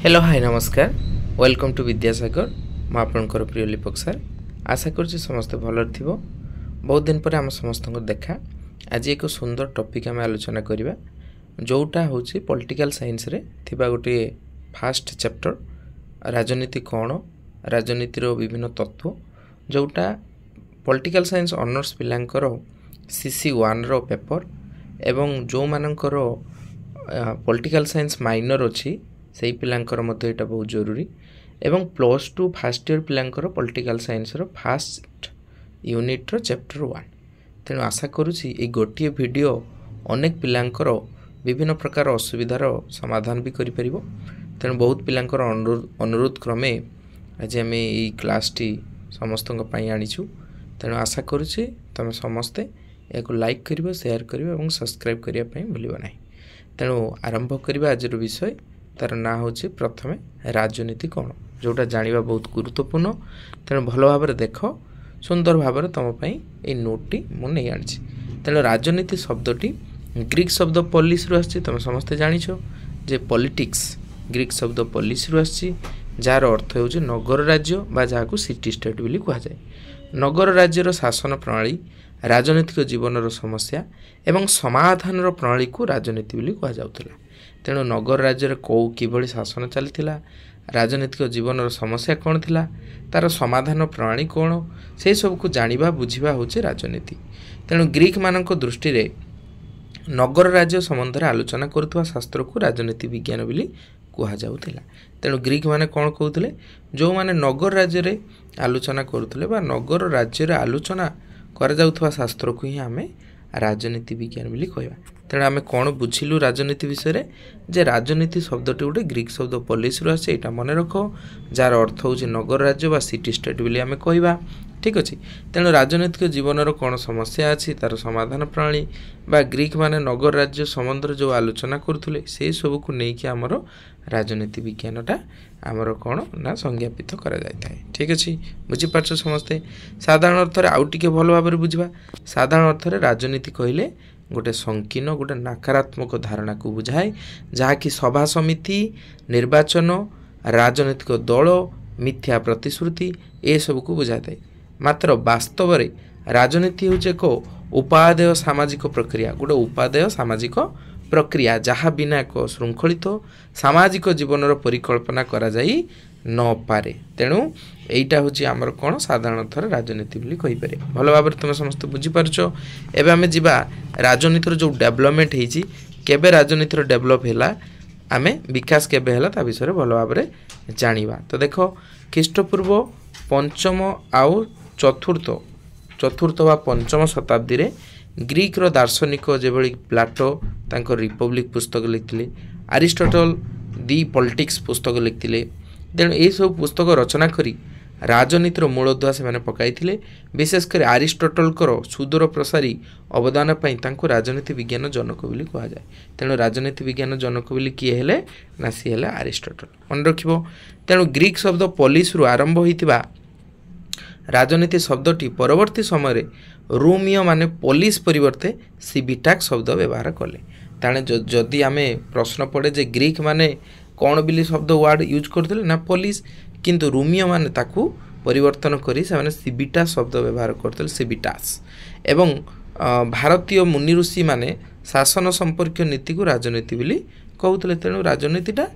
Hello hi नमस्कार welcome to Vidyasagar मु आपनकर प्रिय लिपक सर आशा करुच्ची समस्ते भल थो। बहुत दिन पर आम समस्त देखा आज एक सुंदर टॉपिक आम आलोचना करवा जोटा हूँ पॉलिटिकल साइंस रे थिबा गोटे फास्ट चैप्टर राजनीति कौन राजनीतिर विभिन्न तत्व जोटा पॉलिटिकल साइंस ऑनर्स पिलांकर CC1 रो पेपर एवं जो मानकर पॉलिटिकल साइंस माइनर अच्छी से पिलांकर मध्य एटा बहुत जरूरी एवं +2 फर्स्ट ईयर पिलांकर पॉलिटिकल साइंस रो फास्ट यूनिट रो चैप्टर 1 तेणु आशा करुच्ची ये गोटे वीडियो अनेक पिलांकर विभिन्न प्रकार असुविधार समाधान भी करि परिबो। तेणु बहुत पिलांकर अनुरोध क्रमे आज आम ये क्लास टी समस्त आनीचु। तेणु आशा करुच्ची तुम समस्ते या लाइक करिवो शेयर करिवो एवं सब्सक्राइब करिया पई भूलिबो नाही। तेणु आरंभ करिबा आजर विषय तार ना हूँ प्रथमे राजनीति कौन जोटा जानिबा बहुत गुरुत्वपूर्ण। तेणु भल भाव देख सुंदर भाव तुम ये नोटटी मुझे आनी। तेणु राजनीति शब्दटी ग्रीक शब्द पॉलिस रु आसी तुम समस्ते जानिछ जे पॉलिटिक्स ग्रीक शब्द पॉलिस रु आसी जार अर्थ हो नगर राज्य बा जहाँ सिटी स्टेट बोली कहुए। नगर राज्यर शासन प्रणाली राजनीतिक जीवन समस्या एवं समाधान प्रणाली को राजनीति बोली कहुला। तेणु नगर राज्य कौ किभली शासन चलता राजनीतिक जीवन समस्या कौन थिला तार समाधान प्रणाली कौन से सब को जानिबा बुझिबा होचे राजनीति। तेणु ग्रीक मानक दृष्टि रे नगर राज्य संबंध में आलोचना करुवा शास्त्र को राजनीति विज्ञान बोली कहुला। तेणु ग्रीक माने कौन कहते जो माने नगर राज्य रे आलोचना करुले बा नगर राज्य रे आलोचना कर जाउथवा शास्त्र को ही आमे राजनीति विज्ञान बोली कहवा। तेणु आम कौन बुझिलु राजनीति विषय रे जे राजनीति शब्दटी गोटे ग्रीक शब्द पॉलिस रु आसे एटा मन रख जार अर्थ हो नगर राज्य बा सिटी स्टेट बोली आम कहवा। ठीक अच्छे। तेणु राजनीतिक जीवन कौन समस्या अच्छी तार समाधान प्रणाली बा ग्रीक माने नगर राज्य संबंध जो आलोचना करुले से सब को लेकिन आमर राजनीति विज्ञानटा आमर कौन ना संज्ञापित करा जाए। ठीक अच्छे बुझीपार समस्ते। साधारण अर्थ में आउ टिके भल भाव बुझा। साधारण अर्थ में राजनीति कहले गोटे संकीर्ण गोटे नकारात्मक धारणा को बुझाए जहाँकि सभा समिति निर्वाचन राजनीतिक दल मिथ्या प्रतिश्रुति ए सब को बुझा थाए। मात्र वास्तव में राजनीति हूँ एक उपादेय सामाजिक प्रक्रिया गोटे उपादेय सामाजिक प्रक्रिया जहाँ बिना एक श्रृंखलित सामाजिक जीवन परिकल्पना करा जाई न पारे। तेणु यहीटा हूँ आमर कौन साधारण अर्थ राजनीति बोली कहीपर। भल भाव तुम समस्त बुझीपारछ। एवं आम जा राजनीतिर जो डेभलपमेंट होती केबे राजनीतिर डेभलप है आम विकास केबे है ता विषय भल भाव जानिबा। तो देख ख्रीष्टपूर्व पंचम आउ चतुर्थ वा पंचम शताब्दी रे ग्रीक रो दार्शनिक जेभली प्लाटो तांको रिपब्लिक पुस्तक लिखिले अरिस्टोटल दि पॉलिटिक्स पुस्तक लिखिले। तेणु ये सब पुस्तक रचना करी राजनीतिर मूलदुआ से पकाई विशेषकर अरिस्टोटल सुदूर प्रसारी अवदान पाई तांको राजनीति विज्ञान जनक बोली कहुए। तेणु राजनीति विज्ञान जनक बोली किए हेले ना सी हेले अरिस्टोटल मन रखिबो। तेणु ग्रीक शब्द पॉलिस रु आरंभ होइतिबा राजनीति शब्दटी परवर्ती समय रे रोमियो माने पोलिस परिवर्ते सिविटाक शब्द व्यवहार कले। ताने जदि आमे प्रश्न पड़े जे ग्रीक माने कौन बिली शब्द वर्ड यूज करते ना पोलिस किंतु रोमियो माने ताकू परिवर्तन करी से माने सिविटा शब्द व्यवहार करते सिविटास। एवं भारतीय मुनि ऋषि माने शासन संपर्क नीति को राजनीति बोली कहते। तेणु राजनीतिटा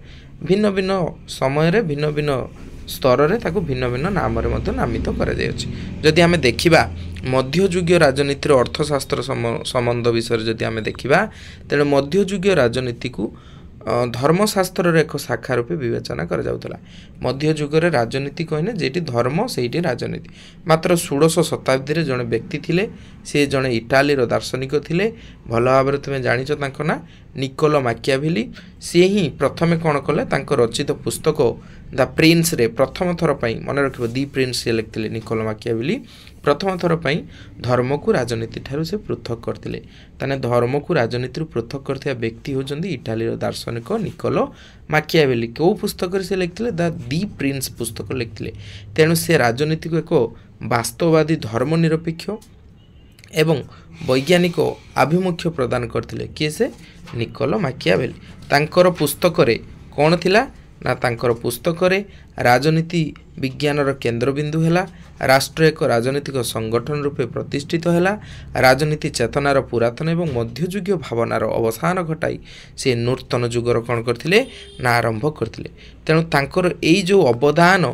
भिन्न भिन्न समय रे भिन्न भिन्न स्तर रे ताकू भिन्न भिन्न नाम रे मध्य नामित करा जाय अछि। जदि आमे देखिबा मध्ययुगीय राजनीतिर अर्थशास्त्र संबंध विषय जदि आमे देखिबा तेणु मध्ययुगीय राजनीति को धर्मशास्त्र एक शाखा रूपे विवेचना करा जाउतला। मध्ययुगर राजनीति कहने जेटी धर्म सेठी राजनीति। मात्र 16 शताब्दी रे जने व्यक्ति थिले से जने इटाली रो दार्शनिक थिले भल भाव तुम जानिछ तांको ना निकोलो माकियाभेली। से ही प्रथमे कौन कले तांको रचित पुस्तक द प्रिंस रे प्रथम थर पई मन रखिबो दि प्रिंस से लिखथिले निकोलो माकियाभेली प्रथम थर पई धर्म को राजनीति ठारू से पृथक करथिले। ताने धर्म को राजनीति पृथक करथिया व्यक्ति होजंदी इटाली रो दार्शनिक निकोलो माकियाभेली। को पुस्तक रे से लिखथिले द दि प्रिंस पुस्तक लिखथिले। तेणु से राजनीति को एक वास्तववादी धर्मनिरपेक्ष एवं वैज्ञानिक आभिमुख्य प्रदान करथिले किए से निकोलो माकियाभेली। तांकर पुस्तक रे कौन थिला ନା ତାଙ୍କର ପୁସ୍ତକରେ ରାଜନୀତି ବିଜ୍ଞାନର କେନ୍ଦ୍ରବିନ୍ଦୁ ହେଲା, ରାଷ୍ଟ୍ର ଏକ ରାଜନୈତିକ ସଂଗଠନ ରୂପେ ପ୍ରତିଷ୍ଠିତ ହେଲା, ରାଜନୀତି ଚେତନାର ପୁରାତନ ଏବଂ ମଧ୍ୟଯୁଗୀୟ ଭାବନାର ଅବସାନ ଘଟାଇ ସେ ନୂତନ ଯୁଗର କ'ଣ କରିଥିଲେ ନା ଆରମ୍ଭ କରିଥିଲେ। ତେଣୁ ତାଙ୍କର ଏଇ ଯେଉଁ ଅବଦାନ,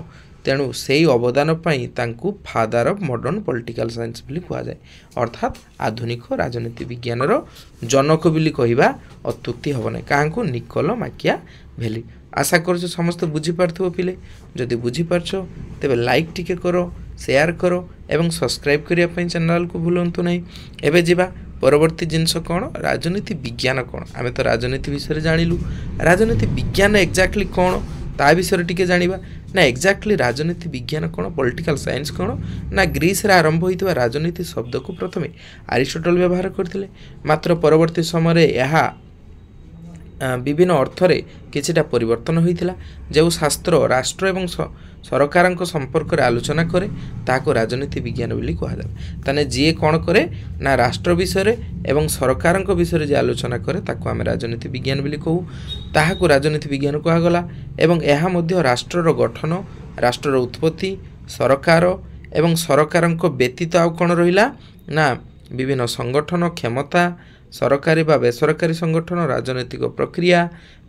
ତେଣୁ ସେଇ ଅବଦାନ ପାଇଁ ତାଙ୍କୁ father of modern political science ବୋଲି କୁହାଯାଏ। ଅର୍ଥାତ୍ ଆଧୁନିକ ରାଜନୀତି ବିଜ୍ଞାନର ଜନକ ବୋଲି କହିବା ଅତ୍ୟୁକ୍ତି ହେବ ନାହିଁ। କାହାଙ୍କୁ? ନିକୋଲୋ ମାକିଆଭେଲି। ଆଶା କରୁଛୁ ସମସ୍ତେ ବୁଝିପାରୁଥିବ ପିଲେ। ଯଦି ବୁଝିପାରୁଛ ତେବେ ଲାଇକ୍ ଟିକେ କର, ସେୟାର କର ଏବଂ ସବସ୍କ୍ରାଇବ୍ କରିବା ପାଇଁ ଚ୍ୟାନେଲକୁ ଭୁଲନ୍ତୁ ନାହିଁ। ଏବେ ଯିବା ପରବର୍ତ୍ତୀ ଜିନିଷ କ'ଣ? ରାଜନୀତି ବିଜ୍ଞାନ କ'ଣ? ଆମେ ତ ରାଜନୀତି ବିଷୟରେ ଜାଣିଲୁ, ରାଜନୀତି ବିଜ୍ଞାନ ଏକ୍ଜାକ୍ଟଲି କ'ଣ ତା ବିଷୟରେ ଟିକେ ଜାଣିବା। ନା ଏକ୍ଜାକ୍ଟଲି ରାଜନୀତି ବିଜ୍ଞାନ କ'ଣ, ପଲିଟିକାଲ ସାଇନ୍ସ କ'ଣ? ନା ଗ୍ରୀସରେ ଆରମ୍ଭ ହୋଇଥିବା ରାଜନୀତି ଶବ୍ଦକୁ ପ୍ରଥମେ ଆରିଷ୍ଟଟଲ ବ୍ୟବହାର କରିଥିଲେ, ମାତ୍ର ପରବର୍ତ୍ତୀ ସମୟରେ ଏହା ବିଭିନ୍ନ ଅର୍ଥରେ କିଛିଟା ପରିବର୍ତ୍ତନ ହୋଇଥିଲା। ଯେଉଁ ଶାସ୍ତ୍ର ରାଷ୍ଟ୍ର ଏବଂ ସରକାରଙ୍କ ସମ୍ପର୍କରେ ଆଲୋଚନା କରେ ତାହାକୁ ରାଜନୀତି ବିଜ୍ଞାନ ବୋଲି କୁହାଯାଏ। ତାହେଲେ ଯିଏ କ'ଣ କରେ ନା ରାଷ୍ଟ୍ର ବିଷୟରେ ଏବଂ ସରକାରଙ୍କ ବିଷୟରେ ଯିଏ ଆଲୋଚନା କରେ ତାକୁ ଆମେ ରାଜନୀତି ବିଜ୍ଞାନ ବୋଲି କହୁ, ତାହାକୁ ରାଜନୀତି ବିଜ୍ଞାନ କୁହାଗଲା। ଏବଂ ଏହା ମଧ୍ୟ ରାଷ୍ଟ୍ରର ଗଠନ, ରାଷ୍ଟ୍ରର ଉତ୍ପତ୍ତି, ସରକାର ଏବଂ ସରକାରଙ୍କ ବ୍ୟତୀତ ଆଉ କ'ଣ ରହିଲା ନା ବିଭିନ୍ନ ସଂଗଠନ, କ୍ଷମତା, ସରକାରୀ ବା ବେସରକାରୀ ସଂଗଠନ, ରାଜନୈତିକ ପ୍ରକ୍ରିୟା,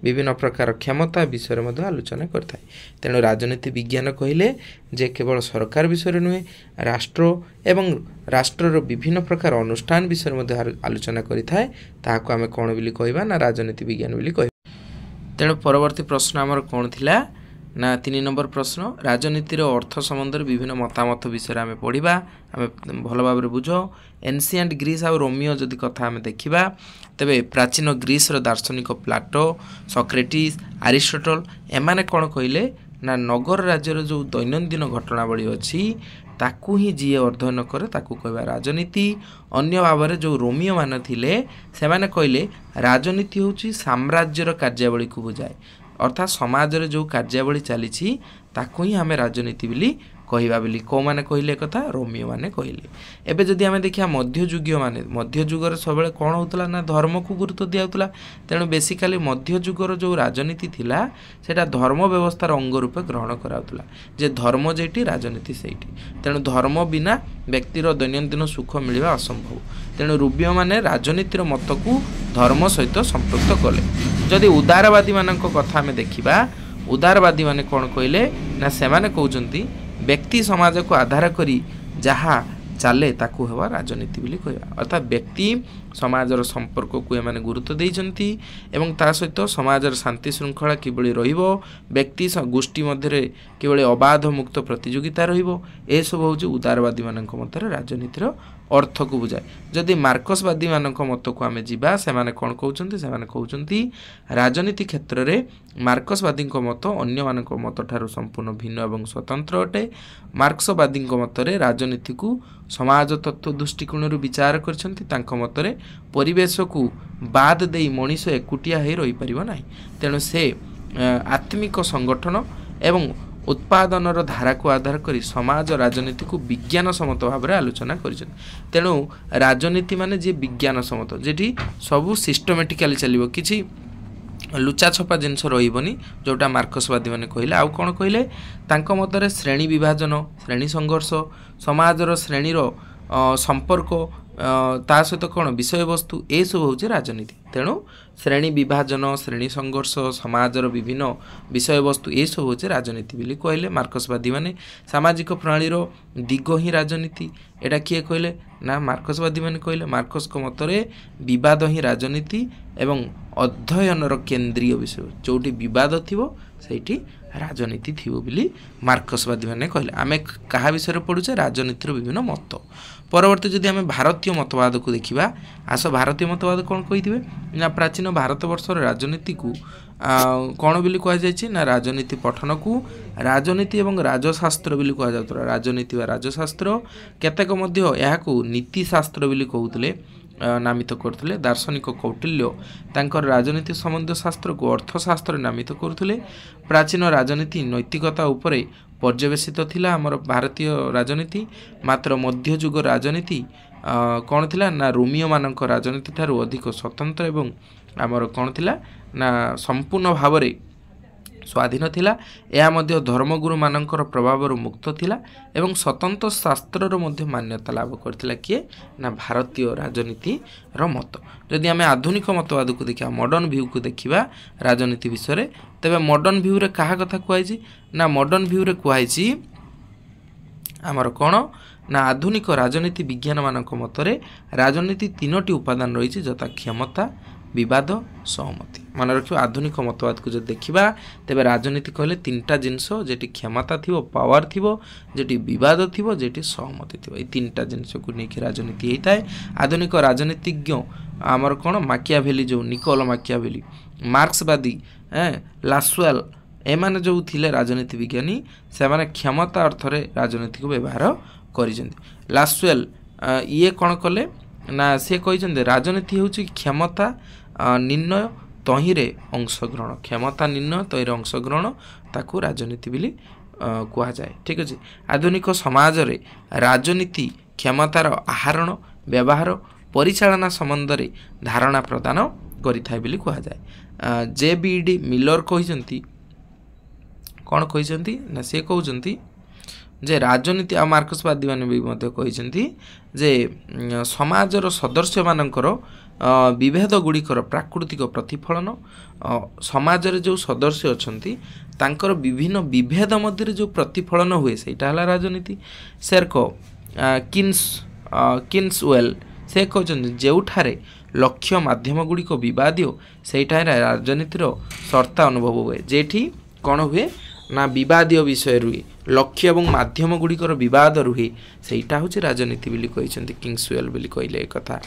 ବିଭିନ୍ନ ପ୍ରକାର କ୍ଷମତା ବିଷୟରେ ମଧ୍ୟ ଆଲୋଚନା କରିଥାଏ। ତେଣୁ ରାଜନୀତି ବିଜ୍ଞାନ କହିଲେ ଯେ କେବଳ ସରକାର ବିଷୟରେ ନୁହେଁ, ରାଷ୍ଟ୍ର ଏବଂ ରାଷ୍ଟ୍ରର ବିଭିନ୍ନ ପ୍ରକାର ଅନୁଷ୍ଠାନ ବିଷୟରେ ମଧ୍ୟ ଆଲୋଚନା କରିଥାଏ। ତାହାକୁ ଆମେ କ'ଣ ବୋଲି କହିବା ନା ରାଜନୀତି ବିଜ୍ଞାନ ବୋଲି କହିବା। ତେଣୁ ପରବର୍ତ୍ତୀ ପ୍ରଶ୍ନ ଆମର କ'ଣ ଥିଲା ନା 3 ନମ୍ବର ପ୍ରଶ୍ନ, ରାଜନୀତିର ଅର୍ଥ ସମ୍ବନ୍ଧରେ ବିଭିନ୍ନ ମତାମତ ବିଷୟରେ ଆମେ ପଢ଼ିବା। ଆମେ ଭଲ ଭାବରେ ବୁଝ। ଏନ୍ସିଆଣ୍ଟ ଗ୍ରୀସ୍ ଆଉ ରୋମିଓ ଯଦି କଥା ଆମେ ଦେଖିବା ତେବେ ପ୍ରାଚୀନ ଗ୍ରୀସର ଦାର୍ଶନିକ ପ୍ଲାଟୋ, ସକ୍ରେଟିସ୍, ଆରିଷ୍ଟଟଲ ଏମାନେ କ'ଣ କହିଲେ ନା ନଗର ରାଜ୍ୟର ଯେଉଁ ଦୈନନ୍ଦିନ ଘଟଣାବଳୀ ଅଛି ତାକୁ ହିଁ ଯିଏ ଅଧ୍ୟୟନ କରେ ତାକୁ କହିବା ରାଜନୀତି। ଅନ୍ୟ ଭାବରେ ଯେଉଁ ରୋମିଓ ମାନେ ଥିଲେ ସେମାନେ କହିଲେ ରାଜନୀତି ହେଉଛି ସାମ୍ରାଜ୍ୟର କାର୍ଯ୍ୟାବଳୀକୁ ବୁଝାଏ, ଅର୍ଥାତ୍ ସମାଜରେ ଯେଉଁ କାର୍ଯ୍ୟାବଳୀ ଚାଲିଛି ତାକୁ ହିଁ ଆମେ ରାଜନୀତି ବୋଲି କହିବା ବୋଲି କେଉଁମାନେ କହିଲେ କଥା? ରୋମିଓ ମାନେ କହିଲେ। ଏବେ ଯଦି ଆମେ ଦେଖିବା ମଧ୍ୟଯୁଗୀୟ ମାନେ, ମଧ୍ୟଯୁଗରେ ସବୁବେଳେ କ'ଣ ହେଉଥିଲା ନା ଧର୍ମକୁ ଗୁରୁତ୍ୱ ଦିଆହେଉଥିଲା। ତେଣୁ ବେସିକାଲି ମଧ୍ୟଯୁଗର ଯେଉଁ ରାଜନୀତି ଥିଲା ସେଇଟା ଧର୍ମ ବ୍ୟବସ୍ଥାର ଅଙ୍ଗ ରୂପେ ଗ୍ରହଣ କରାଯାଉଥିଲା, ଯେ ଧର୍ମ ଯେଇଠି ରାଜନୀତି ସେଇଠି। ତେଣୁ ଧର୍ମ ବିନା ବ୍ୟକ୍ତିର ଦୈନନ୍ଦିନ ସୁଖ ମିଳିବା ଅସମ୍ଭବ। ତେଣୁ ରୋମିଓ ମାନେ ରାଜନୀତିର ମତକୁ ଧର୍ମ ସହିତ ସମ୍ପୃକ୍ତ କଲେ। ଯଦି ଉଦାରବାଦୀମାନଙ୍କ କଥା ଆମେ ଦେଖିବା, ଉଦାରବାଦୀମାନେ କ'ଣ କହିଲେ ନା ସେମାନେ କହୁଛନ୍ତି ବ୍ୟକ୍ତି ସମାଜକୁ ଆଧାର କରି ଯାହା ଚାଲେ ତାକୁ ହେବା ରାଜନୀତି ବୋଲି କହିବା। ଅର୍ଥାତ୍ ବ୍ୟକ୍ତି ସମାଜର ସମ୍ପର୍କକୁ ଏମାନେ ଗୁରୁତ୍ୱ ଦେଇଛନ୍ତି ଏବଂ ତା ସହିତ ସମାଜର ଶାନ୍ତି ଶୃଙ୍ଖଳା କିଭଳି ରହିବ, ବ୍ୟକ୍ତି ଗୋଷ୍ଠୀ ମଧ୍ୟରେ କିଭଳି ଅବାଧ ମୁକ୍ତ ପ୍ରତିଯୋଗିତା ରହିବ, ଏସବୁ ହେଉଛି ଉଦାରବାଦୀମାନଙ୍କ ମତରେ ରାଜନୀତିର ଅର୍ଥକୁ ବୁଝାଏ। ଯଦି ମାର୍କସବାଦୀମାନଙ୍କ ମତକୁ ଆମେ ଯିବା ସେମାନେ କ'ଣ କହୁଛନ୍ତି? ସେମାନେ କହୁଛନ୍ତି ରାଜନୀତି କ୍ଷେତ୍ରରେ ମାର୍କସବାଦୀଙ୍କ ମତ ଅନ୍ୟମାନଙ୍କ ମତଠାରୁ ସମ୍ପୂର୍ଣ୍ଣ ଭିନ୍ନ ଏବଂ ସ୍ୱତନ୍ତ୍ର ଅଟେ। ମାର୍କସବାଦୀଙ୍କ ମତରେ ରାଜନୀତିକୁ ସମାଜ ତତ୍ତ୍ୱ ଦୃଷ୍ଟିକୋଣରୁ ବିଚାର କରିଛନ୍ତି। ତାଙ୍କ ମତରେ ପରିବେଶକୁ ବାଦ ଦେଇ ମଣିଷ ଏକୁଟିଆ ହୋଇ ରହିପାରିବ ନାହିଁ। ତେଣୁ ସେ ଆତ୍ମିକ ସଂଗଠନ ଏବଂ ଉତ୍ପାଦନର ଧାରାକୁ ଆଧାର କରି ସମାଜ ରାଜନୀତିକୁ ବିଜ୍ଞାନ ସମ୍ମତ ଭାବରେ ଆଲୋଚନା କରିଛନ୍ତି। ତେଣୁ ରାଜନୀତି ମାନେ ଯିଏ ବିଜ୍ଞାନ ସମ୍ମତ, ଯେଠି ସବୁ ସିଷ୍ଟମେଟିକାଲି ଚାଲିବ, କିଛି ଲୁଚାଛପା ଜିନିଷ ରହିବନି, ଯେଉଁଟା ମାର୍କସବାଦୀ ମାନେ କହିଲେ। ଆଉ କ'ଣ କହିଲେ? ତାଙ୍କ ମତରେ ଶ୍ରେଣୀ ବିଭାଜନ, ଶ୍ରେଣୀ ସଂଘର୍ଷ, ସମାଜର ଶ୍ରେଣୀର ସମ୍ପର୍କ, ତା ସହିତ କ'ଣ ବିଷୟବସ୍ତୁ, ଏସବୁ ହେଉଛି ରାଜନୀତି। ତେଣୁ ଶ୍ରେଣୀ ବିଭାଜନ, ଶ୍ରେଣୀ ସଂଘର୍ଷ, ସମାଜର ବିଭିନ୍ନ ବିଷୟବସ୍ତୁ ଏସବୁ ହେଉଛି ରାଜନୀତି ବୋଲି କହିଲେ ମାର୍କସବାଦୀ ମାନେ। ସାମାଜିକ ପ୍ରଣାଳୀର ଦିଗ ହିଁ ରାଜନୀତି, ଏଇଟା କିଏ କହିଲେ ନା ମାର୍କସବାଦୀ ମାନେ କହିଲେ। ମାର୍କସଙ୍କ ମତରେ ବିବାଦ ହିଁ ରାଜନୀତି ଏବଂ ଅଧ୍ୟୟନର କେନ୍ଦ୍ରୀୟ ବିଷୟ, ଯେଉଁଠି ବିବାଦ ଥିବ ସେଇଠି ରାଜନୀତି ଥିବ ବୋଲି ମାର୍କସବାଦୀ ମାନେ କହିଲେ। ଆମେ କାହା ବିଷୟରେ ପଢ଼ୁଛେ? ରାଜନୀତିର ବିଭିନ୍ନ ମତ। ପରବର୍ତ୍ତୀ ଯଦି ଆମେ ଭାରତୀୟ ମତବାଦକୁ ଦେଖିବା, ଆସ ଭାରତୀୟ ମତବାଦ କ'ଣ କହିଥିବେ ନା ପ୍ରାଚୀନ ଭାରତବର୍ଷର ରାଜନୀତିକୁ କ'ଣ ବୋଲି କୁହାଯାଇଛି ନା ରାଜନୀତି ପଠନକୁ ରାଜନୀତି ଏବଂ ରାଜଶାସ୍ତ୍ର ବୋଲି କୁହାଯାଉଥିଲା। ରାଜନୀତି ବା ରାଜଶାସ୍ତ୍ର, କେତେକ ମଧ୍ୟ ଏହାକୁ ନୀତିଶାସ୍ତ୍ର ବୋଲି କହୁଥିଲେ, ନାମିତ କରୁଥିଲେ। ଦାର୍ଶନିକ କୌଟିଲ୍ୟ ତାଙ୍କର ରାଜନୀତି ସମ୍ବନ୍ଧୀୟ ଶାସ୍ତ୍ରକୁ ଅର୍ଥଶାସ୍ତ୍ରରେ ନାମିତ କରୁଥିଲେ। ପ୍ରାଚୀନ ରାଜନୀତି ନୈତିକତା ଉପରେ ପର୍ଯ୍ୟବେସିତ ଥିଲା ଆମର ଭାରତୀୟ ରାଜନୀତି। ମାତ୍ର ମଧ୍ୟଯୁଗ ରାଜନୀତି କ'ଣ ଥିଲା ନା ରୋମିଓମାନଙ୍କ ରାଜନୀତି ଠାରୁ ଅଧିକ ସ୍ୱତନ୍ତ୍ର ଏବଂ ଆମର କ'ଣ ଥିଲା ନା ସମ୍ପୂର୍ଣ୍ଣ ଭାବରେ स्वाधीन थिला या मध्य धर्मगुरु मानकर प्रभाव मुक्त थिला एवं स्वतंत्र शास्त्र मध्य मान्यता लाभ करथिला किए ना भारतीय राजनीति रो मत। जदि आमे आधुनिक मतवाद को देखिया मॉडर्न व्यू को देखिबा राजनीति विषय रे तबे मॉडर्न व्यू रे कहा कथा कुआइछि ना मॉडर्न व्यू रे कुआइछि आमर कोन ना आधुनिक राजनीति विज्ञान मानक मतरे राजनीति तीनोटी उपादान रही जथा क्षमता विवाद सहमति। मन रखियो आधुनिक मतवाद को जो देखिबा तेबे राजनीति कहले तीनटा जिंस जेटी क्षमता थिबो पावर थिबो जेटी विवाद थिबो जेटी सहमति थिबो ए तीनटा जिंस को नेकी राजनीति हेताय। आधुनिक राजनीतिज्ञ आमर कोन माकियाभेली जो निकोलो माकियाभेली मार्क्सवादी लासवेल एमाने जो थिले राजनीति विज्ञानी से माने क्षमता अर्थ रे राजनीति को व्यवहार करिसेंती। लासवेल ये कोन कले ना से कहिसेंती राजनीति होची क्षमता निर्णय तहिरे अंशग्रहण क्षमता निर्णय तहिरे अंशग्रहण ताकू राजनीति बोली कहा जाए। ठीक अछि। आधुनिक समाज रे राजनीति क्षमतार आहरण व्यवहार परिचालना संबंध रे धारणा प्रदान करिथाय बोली कहा जाए। जे.बी.डी. मिलर कहिसेंती कौन कहिसेंती ना से कहउचंती जे राजनीति आ मार्क्सवादी माने भी मध्य कहिसेंती जे समाजर सदस्य मानकर विभेद गुड़िकर प्राकृतिक प्रतिफलन समाज रे जो सदस्य अछंती तांकर विभिन्न विभेद मध्य जो प्रतिफलन हुए सेटा हला राजनीति। सेरको किन्सवेल से कहउचंती जेउठारे लक्ष्य माध्यम गुड़िक विवादियो सेठारे राजनीतिर सर्ता अनुभव हुए जेठी कौन हुए ना विवादीय विषय रुहे लक्ष्य एवं माध्यम गुड़िकर विवाद रुहे सेटा हूँ राजनीति बोली कहिसेंती किंग्सवेल बोली कहले एक कथा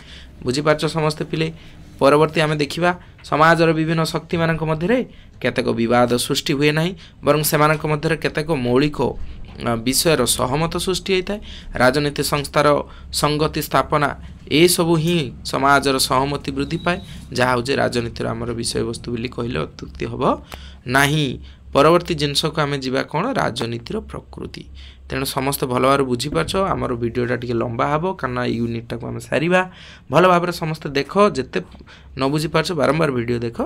बुझी पारछ समस्त पिले। परवर्ती आमे देखिबा समाजर विभिन्न शक्ति मानक मध्यरे केतेक विवाद सृष्टि हुए नाही बरं सेमानक मध्यरे केतेक मौलिक विषयर सहमत सृष्टि होता है। राजनीति संस्थार संगति स्थापना ए सबु ही समाजर सहमति वृद्धि पाए जहाँ हूँ राजनीतिर आमर विषय वस्तु बोली कहले अत्युक्ति हम नाही। परवर्ती जिनस को आमे जीवा कौन राजनीतिर प्रकृति तेणु समस्त भल भाव बुझीपार आमर वीडियोटा टी लंबा हम कारण यूनिटा को आम सारिबा भल भाव समस्त देख जिते न बुझीपार बारंबार वीडियो देख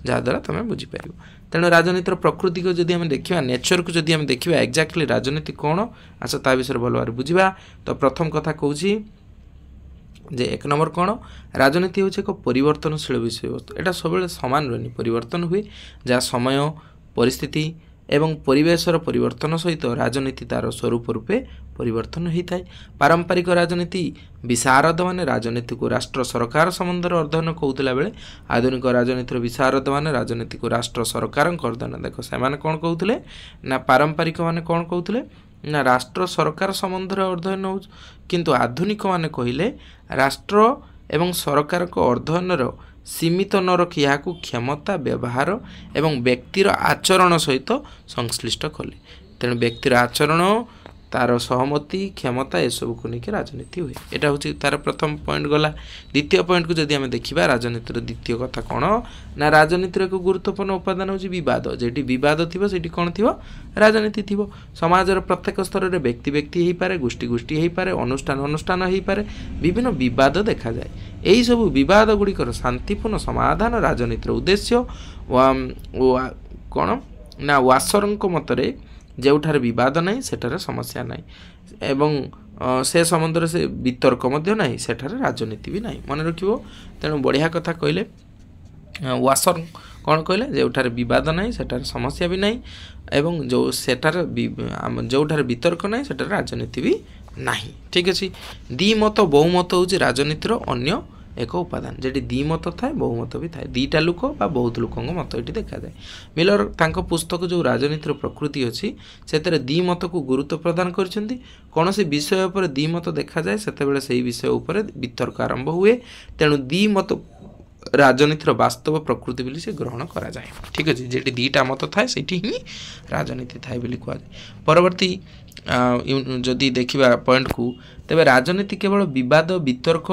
जहाद्वारा तुम बुझीपार। तेणु राजनीतिर प्रकृति को जदि आम देखा नेचर को जदि आम देखा एक्जाक्टली राजनीति कौन आस ता विषय भल भाव बुझा। तो प्रथम कथा कहूँ जे एक नंबर कौन राजनीति हूँ एक परिवर्तनशील विषय वस्तु एटा सब सामान रही परिवर्तन हुए जहाँ समय परिस्थिति एवं परिवेशर परिवर्तन सहित राजनीति तार स्वरूप रूपे परिवर्तन होता है। पारंपरिक राजनीति विशारद माने राजनीति को राष्ट्र सरकार संबंध अध्ययन कहूला बेले आधुनिक राजनीतिर विशारद माने राजनीति को राष्ट्र सरकार अध्ययन देख से कौन कहते ना पारंपरिक माने कौन कहते ना राष्ट्र सरकार संबंध अध्ययन हो किंतु आधुनिक माने कहले राष्ट्र एवं सरकार को अध्ययन सीमित न रखी यहाँ क्षमता व्यवहार एवं व्यक्तिर आचरण सहित संश्लिष्ट कले। तेणु व्यक्तिर आचरण तार सहमति क्षमता एसबू को लेकिन राजनीति हुए यहाँ हूँ तार प्रथम पॉइंट गला। द्वितीय पॉइंट को जदि आम देखा राजनीतिर द्वितीय कथा कौन ना राजनीतिर एक गुरुत्वपूर्ण उपादान हूँ विवाद जेटी विवाद थी से कौन थी राजनीति थी। समाजर प्रत्येक स्तर में व्यक्ति व्यक्ति हो पारे गोष्ठी गोष्ठी हो पारे अनुष्ठान अनुष्ठान हो पारे विभिन्न विवाद देखा जाए। यही सब विवाद गुड़िकर शांतिपूर्ण समाधान राजनीतिर उद्देश्य कौन ना वासरंक मतरे जोठार विवाद नहीं सेठार समस्या नहीं एवं से संबंध से वितर्क नहीं सेठार राजनीति भी नहीं मन रखिबो। तेणु बढ़िया कथा कहले वासर कौन कहले जोठार विवाद नहीं सेठार समस्या भी नहीं एवं जो सेठार जोठार वितर्क नहीं सेठार राजनीति भी नहीं। ठीक अच्छे। द्विमत बहुमत हूँ राजनीतिर अन्य एक उपादान जेटी द्विमत थाए बहुमत भी थाए दीटा लोक बा बहुत लोकों मत ये देखा जाए। मिलर तांको पुस्तक जो राजनीतिर प्रकृति अच्छी से द्विमत को गुरुत्व प्रदान करछंती कौन से विषय पर द्विमत देखा जाए से सही विषय उपर वितर्क आरंभ हुए। तेणु द्विमत राजनीतिर वास्तव प्रकृति बोली से ग्रहण करा जाए। ठीक अच्छे। जेटी दीटा मत थाए सेठी ही राजनीति थाए बोली कहा जाए। परवर्ती जदि देखिबा पॉइंट को तेबे राजनीति केवल विवाद वितर्क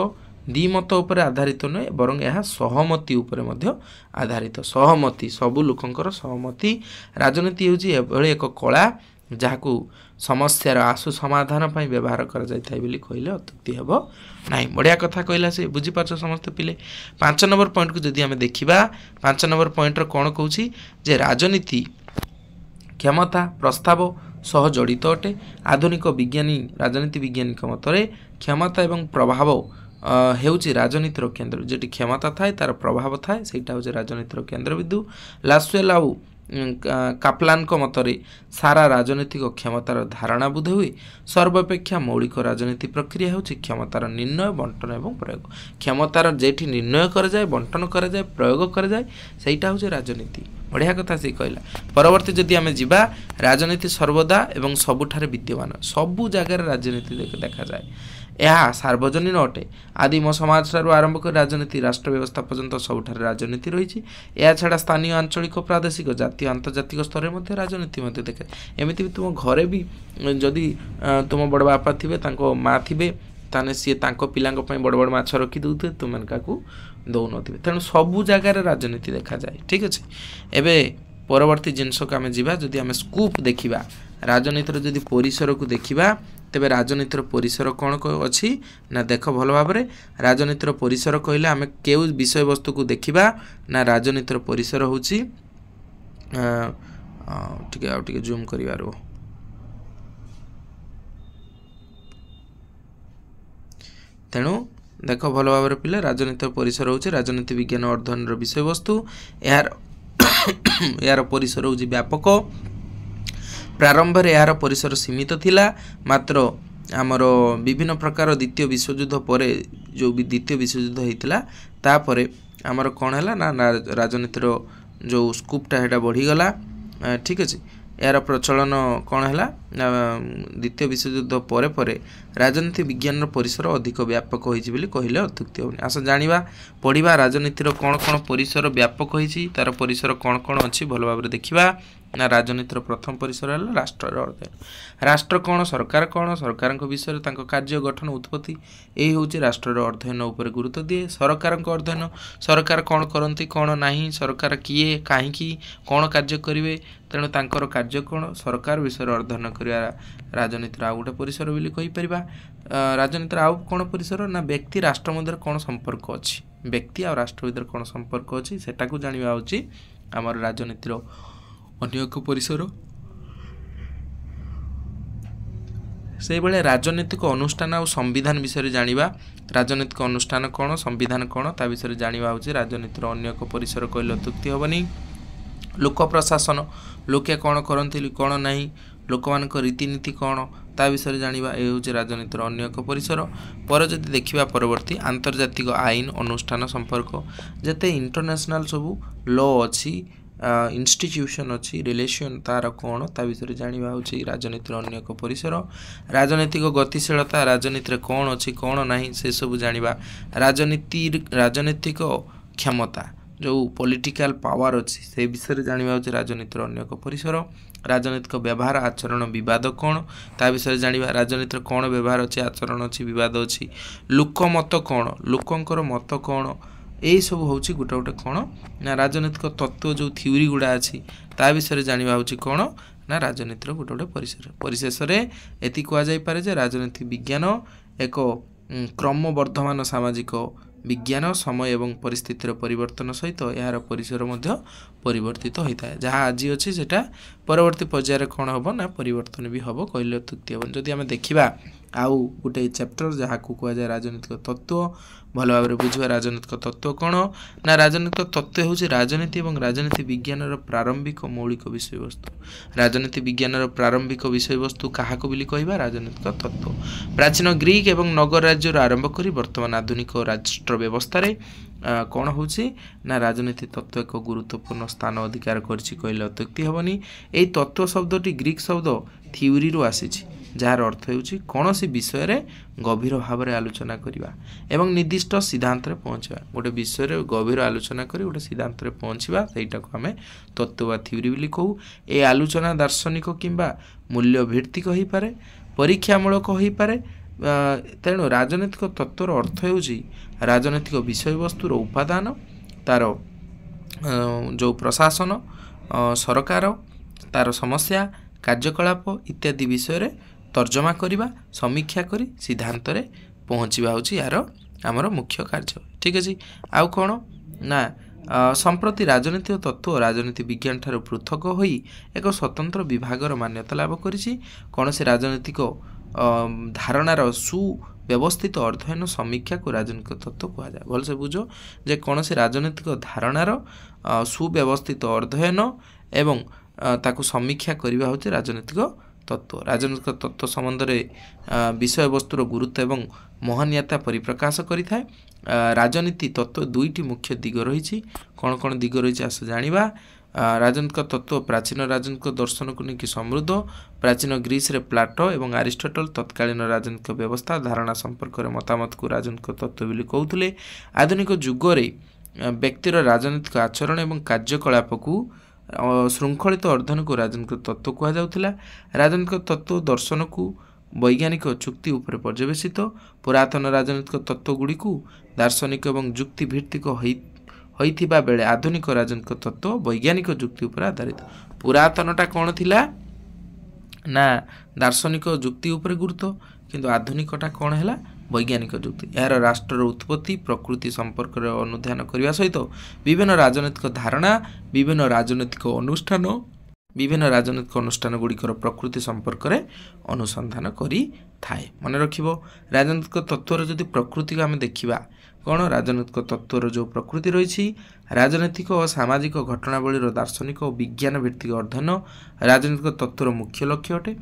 द्विमत उपर आधारित नुहे बरं यह सहमति उपर मध्य आधारित सहमति सबु लोकंकर सहमति। राजनीति हूँ एक कला जहाँ को समस्यार आशु समाधान पर व्यवहार कर कहले अत्युक्ति हम ना। बढ़िया कथा कहला से बुझीपार समस्त पिले। 5 नंबर पॉइंट को जदि आम देखा 5 नंबर पॉइंट कौन कहूँ जे राजनीति क्षमता प्रस्ताव सह जड़ित अटे। आधुनिक विज्ञानी राजनीति वैज्ञानिक मतरे क्षमता एवं प्रभाव हेउची राजनीतिर केन्द्र जेटी क्षमता थाए तार प्रभाव थाए सेटा होची राजनीतिर केन्द्रबिंदु। लास्वेल आउ काप्लान मतरे सारा राजनीतिक क्षमतार धारणा बुध हुए सर्वापेक्षा मौलिक राजनीति प्रक्रिया होची क्षमतार निर्णय बंटन एवं प्रयोग। क्षमतार जेठी निर्णय कर जाए बंटन कर जाए प्रयोग कर जाए सेटा होची राजनीति। बढ़िया कथा से कहला। परवर्ती जदि आमे जिबा राजनीति सर्वदा एवं सबुठारे विद्यमान सबु जगार राजनीति देखा जाए। यह सार्वजनीन अटे। आदिम समाज ठारू आरंभ कर राजनीति राष्ट्र व्यवस्था पर्यंत सबुठारे राजनीति रही। या छाड़ा स्थानीय आंचलिक प्रादेशिक जातीय आंतर्जातिक स्तर में राजनीति देखे। एमती भी तुम घरे भी जदि तुम बड़ बापा थे माँ थे ताने सी पिलांक बड़ बड़ माछ रखी दौथे तुम क्या दौन थे। तेणु सबू जगार राजनीति देखा जाए। ठीक अच्छे। एवं परवर्ती जिनस को आम जा जदि आम स्कूप देखा राजनीतिर जदि परिसर को देखा तेबे राजनीतिर परिसर कौन अच्छी ना देख भल भाव में। राजनीतिर परिसर कहले आम के विषय वस्तु को देखा ना राजनीतिर परिसर हूँ टे जूम कर तेणु देख भल भाव में पिले राजनीति परिसर हूँ राजनीति विज्ञान अध्ययन विषय वस्तु। यार परिसर हूँ व्यापक। प्रारंभ में यार परिसर सीमित थिला मात्र आमर विभिन्न प्रकार द्वितीय विश्वयुद्ध पर जो द्वितीय विश्वयुद्ध होता तापर आमर कौन है ना राजनीतिर जो स्कूपटा है बढ़ीगला। ठीक अच्छे। यार प्रचलन कौन है द्वितीय विश्वयुद्ध पर राजनीति विज्ञान परिसर अधिक व्यापक होइछि बोली कहले अत्युक्ति होनी। आस जानिबा पढ़िबा राजनीतिर कौन कौन परिसर व्यापक होइछि तार परिसर कौन कौन अच्छी भल भाव देखिबा। ना राजनीतिर प्रथम परिसर है राष्ट्र अध्ययन। राष्ट्र कौन सरकार कौन सरकार विषय कार्य गठन उत्पत्ति यही हूँ राष्ट्र अध्ययन उपर गुरुत्व दिए। सरकार अध्ययन सरकार कौन करती कौन नहीं सरकार किए कहीं कौन कार्य करेंगे तेणु तांकर कार्य कौन सरकार विषय अध्ययन करवा राजनीतिर आउ गोटे परिसर बोली कहीपर। राजनीतिर आउ कौन परिसर ना व्यक्ति राष्ट्र मध्य कौन संपर्क अच्छी व्यक्ति आ राष्ट्र भर कौन संपर्क अच्छी सेटा को जाना होची आमर राजनीतिर अन्य एक परिसर। से भाई राजनीतिक अनुष्ठान और संविधान विषय जानिबा। राजनीतिक अनुष्ठान कौन संविधान कौन ता विषय जानिबा होची राजनीतिर अन्य एक परिसर कहले अत्युक्ति हेबनी। लोक प्रशासन लोके कौन करती कौन नहीं लोक मान रीतिनीति कौन ता विषय जानिबा ए होची राजनीतिर अन्य एक परिसर। पर जदि देखिबा परवर्ती आंतर्जातिक आईन अनुष्ठान संपर्क जते इंटरनेशनल सबू लॉ अच्छी इंस्टीट्यूशन अच्छी रिलेशन तार कौन ता विषय जानिबा होची राजनीतिर अन्य एक परिसर। राजनीतिक गतिशीलता राजनीति कौन अच्छी कौन नहीं से सब जानिबा। राजनीतिक क्षमता जो पॉलिटिकल पावर अच्छी से विषय जानिबा होची राजनीतिर अन्य एक परिसर। राजनीतिक व्यवहार आचरण विवाद कौन ता विषय जानिबा। राजनीतिर कौन व्यवहार अच्छी आचरण अच्छी विवाद अच्छी। लोक मत कौन लोकंकर मत कौन यही सब हूँ गोटे गोटे कौन ना राजनीतिक तत्व जो थ्योरी गुड़ा अच्छी ता विषय जानिबा होची कौन ना राजनीतिर गोटे गोटे परिसर। परिशेष में एति कहुए जे राजनीति विज्ञान एक क्रमवर्धमान सामाजिक विज्ञान समय एवं परिस्थितिर परिवर्तन सहित यार परिसर मध्य परिवर्तित होता है। जहाँ आज अच्छी सेटा परवर्ती पर्यायर कौन हम ना परिवर्तन भी हम कहले अत्युक्ति हम। जदि आम देखा आउ गोटे चैप्टर जहाँ को कहुए राजनीतिक तत्व भल भाव में बुझा। राजनीतिक तत्व कौन ना राजनीतिक तत्व हूँ राजनीति और राजनीति विज्ञान प्रारंभिक मौलिक विषय वस्तु। राजनीति विज्ञान प्रारंभिक विषय वस्तु क्या बोली कहवा राजनीतिक तत्व। प्राचीन ग्रीक और नगर राज्य आरंभ कर वर्तमान आधुनिक राष्ट्र व्यवस्था कौन हूँ ना राजनीति तत्व एक गुरुत्वपूर्ण स्थान अधिकार करले अत्युक्ति हेनी। यही तत्व शब्दटी ग्रीक शब्द थ्योरी रु आसी जार अर्थ होउछि कौनसी विषय रे गभीर भाव में आलोचना करवा एवं निर्दिष्ट सिद्धांत रे पहुँचवा। गोटे विषय रे गभीर आलोचना करी गोटे सिद्धांत रे पहुँचवा सेटा को आमे तत्व वा थ्योरी बोली कहू। ए आलोचना दार्शनिक किंबा मूल्य भित्तिक हो पारे परीक्षामूलक हो पारे। तेणु राजनीतिक तत्वर अर्थ होउछि राजनीतिक विषय वस्तुर उपादान तार जो प्रशासन सरकार तार समस्या कार्यकलाप इत्यादि विषय रे तर्जमा करिबा समीक्षा करी सिद्धांत रे पहुँचवा होछि यार आमर मुख्य कार्य। ठीक अछि। आउ कौन ना संप्रति राजनीति तत्व और राजनीति विज्ञान ठारू पृथक होई एक स्वतंत्र विभागर मान्यता लाभ करिछि। कौनसी राजनीतिक धारणार सुव्यवस्थित अध्ययन समीक्षा को राजनीतिक तत्व कहा जाए। भलसे बुझ जे कौनसी राजनीतिक धारणार सुव्यवस्थित अध्ययन एवं ताकू समीक्षा करबा होछि राजनीतिक तत्व। राजनीतिक तत्व संबंध में विषय वस्तुर गुरुत्व एवं महनीयता परिप्रकाश करिथाय। राजनीति तत्व दुईटी मुख्य दिग रही। कौन कौन दिग रही आस जानिबा। राजनीतिक तत्व प्राचीन राजनीतिक दर्शन को लेकिन समृद्ध। प्राचीन ग्रीस रे प्लाटो एवं अरिस्टोटल तत्कालीन राजनीतिक व्यवस्था धारणा संपर्क में मतामत को राजनीतिक तत्व बोली कहते। आधुनिक जुगरे व्यक्तिर राजनीतिक आचरण एवं कार्यकलाप को श्रृंखलित अध्ययन को राजनीतिक तत्व कहा जाउथिला। राजनीतिक तत्व दर्शन को वैज्ञानिक चुक्ति उपर पर्यवेसित। पुरातन राजनीतिक तत्व गुड़ी को दार्शनिक एवं जुक्ति भित्तिक होइथिबा बेले आधुनिक राजनीतिक तत्व वैज्ञानिक जुक्ति उपर आधारित। पुरातनटा कौन थिला ना दार्शनिक जुक्ति उपर गुरुत्व, किंतु आधुनिकटा कौन है वैज्ञानिक जुक्ति। यार राष्ट्र उत्पत्ति प्रकृति संपर्क अनुधान करने सहित विभिन्न राजनीतिक धारणा विभिन्न राजनीतिक अनुष्ठान गुड़िकर प्रकृति संपर्क में अनुसंधान करि थाए। मन रखिबो राजनीतिक तत्वर जदि प्रकृति को आम देखा कौन राजनीतिक तत्वर जो प्रकृति रही राजनीतिक और सामाजिक घटनावली दार्शनिक और विज्ञान भित्तिक अध्ययन राजनीतिक तत्वर मुख्य लक्ष्य अटे।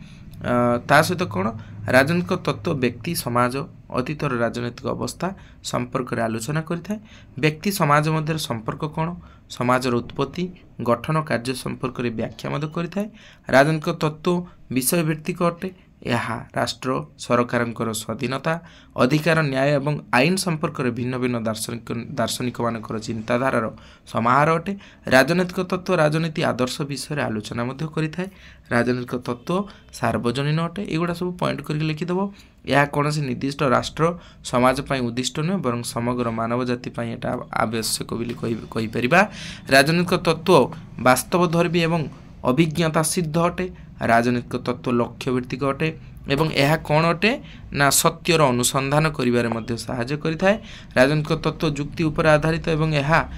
ता सहित कौन राजनीतिक तत्व व्यक्ति समाज अतीतर राजनीतिक अवस्था संपर्क में आलोचना करिथाय। व्यक्ति समाज मध्य संपर्क कौन समाजर उत्पत्ति गठन कार्य संपर्क में व्याख्या मध्य करिथाय। राजनीतिक तत्व विषय भित्तिक अटे। यह राष्ट्र सरकार स्वाधीनता अधिकार न्याय एवं आईन संपर्क में भिन्न भिन्न दार्शनिक मानकर चिंताधारार समाहार अटे। राजनीतिक तत्व राजनीति आदर्श विषय आलोचना मध्य करिथाय। राजनीतिक तत्व सार्वजनीन अटे। एगुड़ा सब पॉइंट करके लिखिदेव। यह कौन से निर्दिष्ट राष्ट्र समाज पर उद्दिष्ट नुहे बर समग्र मानव जाति आवश्यक बोली कहीपर। राजनीतिक तत्व वास्तवधर्मी एवं अभिज्ञता सिद्ध अटे। राजनीतिक तत्व लक्ष्य भित्तिक अटे एवं यह कौन अटे ना सत्यर अनुसंधान करिबारे मध्य सहायता करिथाय। राजनीतिक तत्व जुक्ति उपर आधारित एवं यह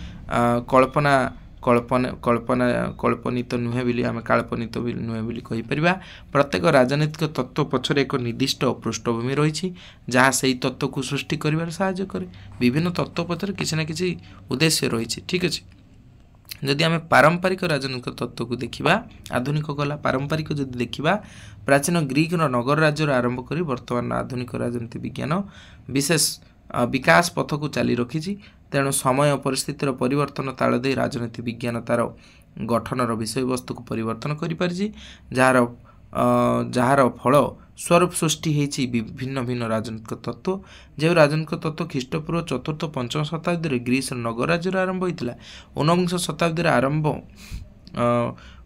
कल्पनित नुहे बोली आम काल्पनित नुहे बोली कहीपर। प्रत्येक राजनीतिक तत्व पछरे एक निर्दिष्ट पृष्ठभूमि रही जहाँ से तत्व को सृष्टि करिबारे सहायता करे। विभिन्न तत्व पछरे किसी ना किसी उद्देश्य रही। ठीक अच्छे। जदि आम पारंपरिक राजनीतिक तत्व को देखा आधुनिक गला पारंपरिक जदि देखा प्राचीन ग्रीक नगर राज्य आरंभ कर वर्तमान आधुनिक राजनीति विज्ञान विशेष विकास पथ को चाली रखी। तेणु समय परिस्थितिर परिवर्तन ताल दे राजनीति विज्ञान तार गठनर विषय वस्तु को परिवर्तन करि जार फल स्वरूप सृष्टि होती भिन्न भिन्न राजनीतिक तत्व। जो राजनीतिक तत्व ख्रीष्टपूर्व चतुर्थ पंचम शताब्दी ग्रीस नगर राज्य आरंभ होता 19 शताब्दी आरंभ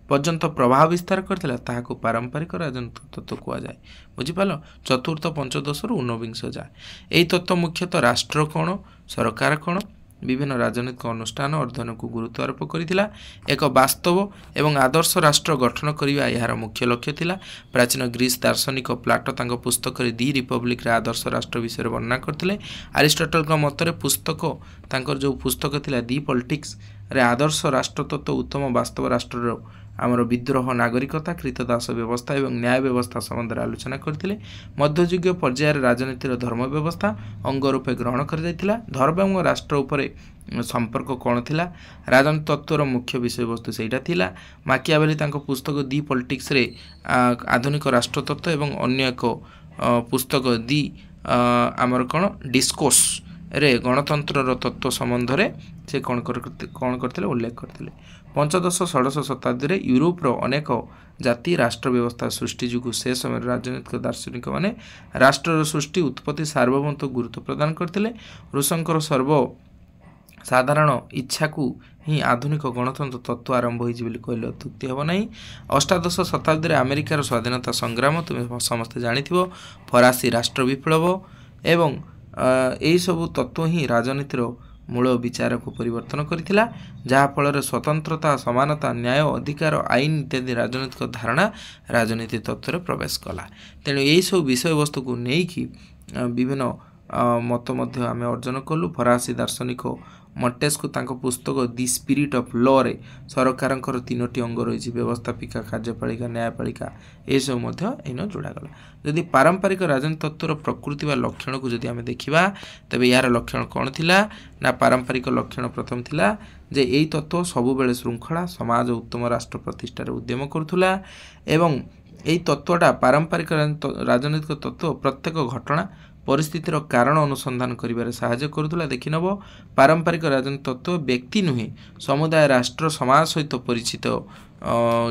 पर्यंत प्रभाव विस्तार करथिला ताहाको पारंपरिक राजनीतिक तत्व कहा जाए। बुझिपाल चतुर्थ पंचदश रु 19 जाए। यही तत्व मुख्यतः राष्ट्र कौन सरकार कौन विभिन्न राजनीतिक अनुष्ठान अध्ययन को गुरुत्व आरोप करथिला। एक वास्तव एवं आदर्श राष्ट्र गठन करबा यार मुख्य लक्ष्य थिला। प्राचीन ग्रीस दार्शनिक प्लाटो तांको पुस्तक रे दि रिपब्लिक रे आदर्श राष्ट्र विषय वर्णना करथिले। अरिस्टोटल का मतरे पुस्तक तांकर जो पुस्तक थिला दि पॉलिटिक्स रे आदर्श राष्ट्र तत्व उत्तम वास्तव राष्ट्र आमर विद्रोह नागरिकता कृतदास व्यवस्था एवं न्याय व्यवस्था संबंध में आलोचना करथिले। मध्ययुगीय पर्यायर राजनीतिर धर्म व्यवस्था अंग रूपे ग्रहण कर जाइथिला। धर्म एवं राष्ट्र उपरे संपर्क कौन थिला राजनीति तत्वर मुख्य विषय वस्तु सेटा थिला। माकियावेली तांको पुस्तक दि पॉलिटिक्स रे आधुनिक राष्ट्र तत्व एवं अन्य एक पुस्तक दि आमर कौन डिस्कोर्स रे गणतंत्र तत्व संबंध में से कौन करते उल्लेख करते। पंचदश षोडश शताब्दी यूरोप अनेक जाति राष्ट्र व्यवस्था सृष्टि जुगु से समय राजनीतिक दार्शनिक माने राष्ट्र सृष्टि उत्पत्ति सार्वभौमत्व गुरुत्व प्रदान करते। रूसंकर सर्व साधारण इच्छा को ही आधुनिक गणतंत्र तत्व आरंभ होइछि बोली कहले अत्युक्ति हेब नाही। अष्टादश शताब्दी अमेरिकार स्वाधीनता संग्राम तुम समस्ते जानिथिबो। फरासी राष्ट्र विप्लव एवं यही सबू तत्व ही राजनीतिर मूल विचार को परिवर्तन करथिला। जहा फल स्वतंत्रता समानता न्याय अधिकार आईन इत्यादि राजनीतिक धारणा राजनीति तत्व में प्रवेश कला। तेणु यही सब विषय वस्तु को लेकिन विभिन्न मत आम अर्जन कलु। फरासी दार्शनिक ମଣ୍ଟେସ୍କୁ ତାଙ୍କ ପୁସ୍ତକ ଦି ସ୍ପିରିଟ୍ ଅଫ୍ ଲରେ ସରକାରଙ୍କର 3ଟି ଅଙ୍ଗ ରହିଛି, ବ୍ୟବସ୍ଥାପିକା, କାର୍ଯ୍ୟପାଳିକା, ନ୍ୟାୟପାଳିକା, ଏସବୁ ମଧ୍ୟ ଏଇନ ଯୋଡ଼ାଗଲା। ଯଦି ପାରମ୍ପରିକ ରାଜନୀତି ତତ୍ତ୍ୱର ପ୍ରକୃତି ବା ଲକ୍ଷଣକୁ ଯଦି ଆମେ ଦେଖିବା, ତେବେ ଏହାର ଲକ୍ଷଣ କ'ଣ ଥିଲା ନା ପାରମ୍ପରିକ ଲକ୍ଷଣ ପ୍ରଥମ ଥିଲା ଯେ ଏହି ତତ୍ତ୍ୱ ସବୁବେଳେ ଶୃଙ୍ଖଳା, ସମାଜ, ଉତ୍ତମ ରାଷ୍ଟ୍ର ପ୍ରତିଷ୍ଠାରେ ଉଦ୍ୟମ କରୁଥିଲା ଏବଂ ଏହି ତତ୍ତ୍ୱଟା ପାରମ୍ପରିକ ରାଜନୈତିକ ତତ୍ତ୍ୱ ପ୍ରତ୍ୟେକ ଘଟଣା ପରିସ୍ଥିତିର କାରଣ ଅନୁସନ୍ଧାନ କରିବାରେ ସାହାଯ୍ୟ କରୁଥିଲା। ଦେଖିନେବ ପାରମ୍ପରିକ ରାଜନୈତିକ ତତ୍ତ୍ୱ ବ୍ୟକ୍ତି ନୁହେଁ ସମୁଦାୟ ରାଷ୍ଟ୍ର ସମାଜ ସହିତ ପରିଚିତ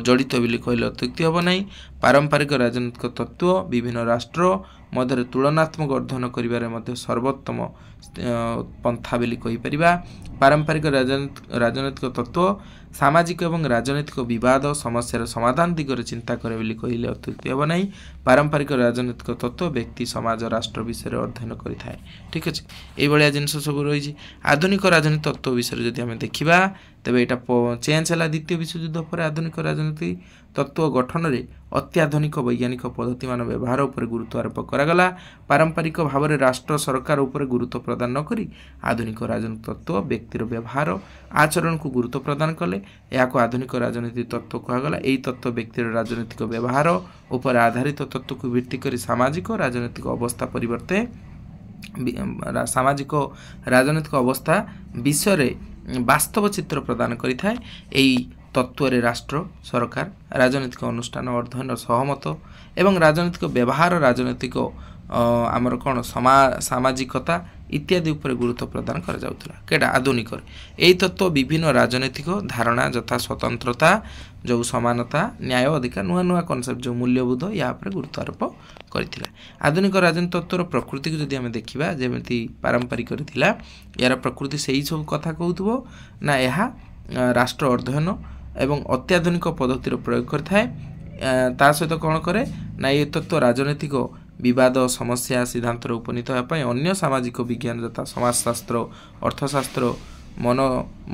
ଜଡ଼ିତ ବୋଲି କହିଲେ ଅତ୍ୟୁକ୍ତି ହେବ ନାହିଁ। ପାରମ୍ପରିକ ରାଜନୈତିକ ତତ୍ତ୍ୱ ବିଭିନ୍ନ ରାଷ୍ଟ୍ର ମଧ୍ୟରେ ତୁଳନାତ୍ମକ ଅଧ୍ୟୟନ କରିବାରେ ମଧ୍ୟ ସର୍ବୋତ୍ତମ ପନ୍ଥା ବୋଲି କହିପାରିବା। ପାରମ୍ପରିକ ରାଜନୈତିକ ତତ୍ତ୍ୱ ସାମାଜିକ ଏବଂ ରାଜନୈତିକ ବିବାଦ ସମସ୍ୟାର ସମାଧାନ ଦିଗରେ ଚିନ୍ତା କରେ ବୋଲି କହିଲେ ଅତ୍ୟୁକ୍ତି ହେବ ନାହିଁ। ପାରମ୍ପରିକ ରାଜନୈତିକ ତତ୍ତ୍ୱ ବ୍ୟକ୍ତି, ସମାଜ, ରାଷ୍ଟ୍ର ବିଷୟରେ ଅଧ୍ୟୟନ କରିଥାଏ। ଠିକ୍ ଅଛି, ଏଇଭଳିଆ ଜିନିଷ ସବୁ ରହିଛି। ଆଧୁନିକ ରାଜନୀତି ତତ୍ତ୍ୱ ବିଷୟରେ ଯଦି ଆମେ ଦେଖିବା, ତେବେ ଏଇଟା ଚେଞ୍ଜ ହେଲା ଦ୍ୱିତୀୟ ବିଶ୍ୱଯୁଦ୍ଧ ପରେ। ଆଧୁନିକ ରାଜନୀତି ତତ୍ତ୍ୱ ଗଠନରେ ଅତ୍ୟାଧୁନିକ ବୈଜ୍ଞାନିକ ପଦ୍ଧତିମାନ ବ୍ୟବହାର ଉପରେ ଗୁରୁତ୍ୱ ଆରୋପ କରାଗଲା। ପାରମ୍ପରିକ ଭାବରେ ରାଷ୍ଟ୍ର ସରକାର ଉପରେ ଗୁରୁତ୍ୱ ପ୍ରଦାନ ନ କରି ଆଧୁନିକ ରାଜନୀତି ତତ୍ତ୍ୱ ବ୍ୟକ୍ତିର ବ୍ୟବହାର ଆଚରଣକୁ ଗୁରୁତ୍ୱ ପ୍ରଦାନ କଲେ। ଏହାକୁ ଆଧୁନିକ ରାଜନୀତି ତତ୍ତ୍ୱ କୁହାଗଲା। ଏହି ତତ୍ତ୍ୱ ବ୍ୟକ୍ତିର ରାଜନୈତିକ ବ୍ୟବହାର ଉପରେ ଆଧାରିତ ତତ୍ତ୍ୱକୁ ଭିତ୍ତି କରି ସାମାଜିକ ରାଜନୈତିକ ଅବସ୍ଥା ପରିବର୍ତ୍ତେ ସାମାଜିକ ରାଜନୈତିକ ଅବସ୍ଥା ବିଷୟରେ ବାସ୍ତବ ଚିତ୍ର ପ୍ରଦାନ କରିଥାଏ। ଏହି ତତ୍ତ୍ୱରେ ରାଷ୍ଟ୍ର, ସରକାର, ରାଜନୈତିକ ଅନୁଷ୍ଠାନ ଅଧ୍ୟୟନ ସହମତ ଏବଂ ରାଜନୈତିକ ବ୍ୟବହାର, ରାଜନୈତିକ ଆମର କ'ଣ ସାମାଜିକତା ଇତ୍ୟାଦି ଉପରେ ଗୁରୁତ୍ୱ ପ୍ରଦାନ କରାଯାଉଥିଲା। କେଟା ଆଧୁନିକରେ ଏହି ତତ୍ତ୍ୱ ବିଭିନ୍ନ ରାଜନୈତିକ ଧାରଣା ଯଥା ସ୍ୱତନ୍ତ୍ରତା, ଯେଉଁ ସମାନତା, ନ୍ୟାୟ, ଅଧିକାର, ନୂଆ ନୂଆ କନସେପ୍ଟ ଯେଉଁ ମୂଲ୍ୟବୋଧ ଏହା ଉପରେ ଗୁରୁତ୍ୱ ଆରୋପ କରିଥିଲା। ଆଧୁନିକ ରାଜନୀତି ତତ୍ତ୍ୱର ପ୍ରକୃତିକୁ ଯଦି ଆମେ ଦେଖିବା, ଯେମିତି ପାରମ୍ପରିକରେ ଥିଲା, ଏହାର ପ୍ରକୃତି ସେହି ସବୁ କଥା କହୁଥିବ ନା ଏହା ରାଷ୍ଟ୍ର ଅଧ୍ୟୟନ ଏବଂ ଅତ୍ୟାଧୁନିକ ପଦ୍ଧତିର ପ୍ରୟୋଗ କରିଥାଏ। ତା ସହିତ କ'ଣ କରେ ନା ଏ ତତ୍ତ୍ୱ ରାଜନୈତିକ ବିବାଦ, ସମସ୍ୟା, ସିଦ୍ଧାନ୍ତରେ ଉପନୀତ ହେବା ପାଇଁ ଅନ୍ୟ ସାମାଜିକ ବିଜ୍ଞାନ ଯଥା ସମାଜଶାସ୍ତ୍ର, ଅର୍ଥଶାସ୍ତ୍ର,